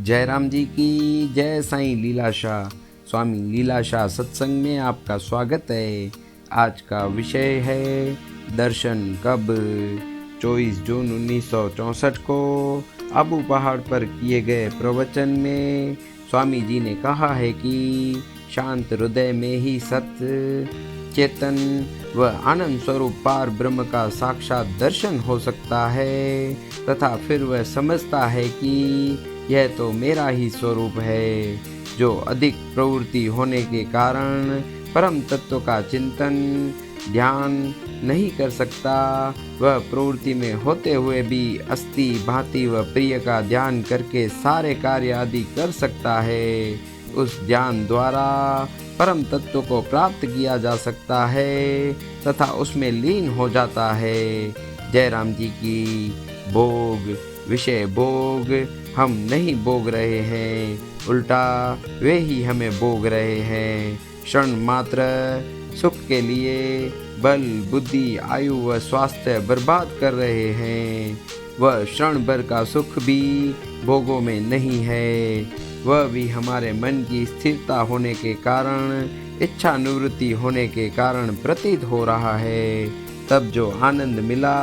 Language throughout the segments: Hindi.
जयराम जी की जय। साईं लीलाशाह स्वामी लीलाशाह सत्संग में आपका स्वागत है। आज का विषय है दर्शन कब। 24 जून 1964 को आबू पहाड़ पर किए गए प्रवचन में स्वामी जी ने कहा है कि शांत हृदय में ही सत्य, चेतन व आनंद स्वरूप पार ब्रह्म का साक्षात दर्शन हो सकता है तथा फिर वह समझता है कि यह तो मेरा ही स्वरूप है, जो अधिक प्रवृत्ति होने के कारण परम तत्व का चिंतन ध्यान नहीं कर सकता। वह प्रवृत्ति में होते हुए भी अस्थि भांति व प्रिय का ध्यान करके सारे कार्य आदि कर सकता है। उस ध्यान द्वारा परम तत्व को प्राप्त किया जा सकता है तथा उसमें लीन हो जाता है। जयराम जी की भोग विषय भोग हम नहीं भोग रहे हैं, उल्टा वे ही हमें भोग रहे हैं। क्षण मात्र सुख के लिए बल बुद्धि आयु व स्वास्थ्य बर्बाद कर रहे हैं। वह क्षण भर का सुख भी भोगों में नहीं है, वह भी हमारे मन की स्थिरता होने के कारण, इच्छा निवृत्ति होने के कारण प्रतीत हो रहा है। तब जो आनंद मिला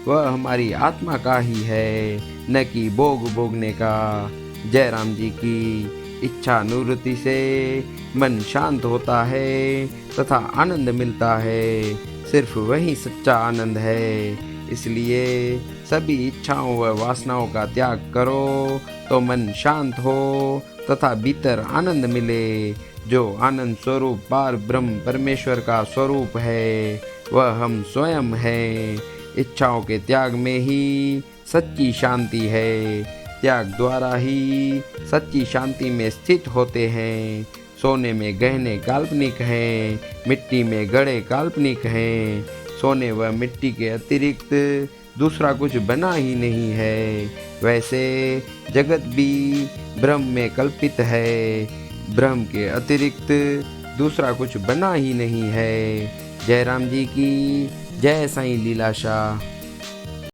वह हमारी आत्मा का ही है, न कि भोग भोगने का। जयराम जी की इच्छा निवृत्ति से मन शांत होता है तथा आनंद मिलता है। सिर्फ वही सच्चा आनंद है। इसलिए सभी इच्छाओं व वासनाओं का त्याग करो तो मन शांत हो तथा भीतर आनंद मिले। जो आनंद स्वरूप पार ब्रह्म परमेश्वर का स्वरूप है वह हम स्वयं हैं। इच्छाओं के त्याग में ही सच्ची शांति है। त्याग द्वारा ही सच्ची शांति में स्थित होते हैं। सोने में गहने काल्पनिक हैं, मिट्टी में गड़े काल्पनिक हैं। सोने व मिट्टी के अतिरिक्त दूसरा कुछ बना ही नहीं है। वैसे जगत भी ब्रह्म में कल्पित है, ब्रह्म के अतिरिक्त दूसरा कुछ बना ही नहीं है। जयराम जी की जय। साईं लीलाशाह।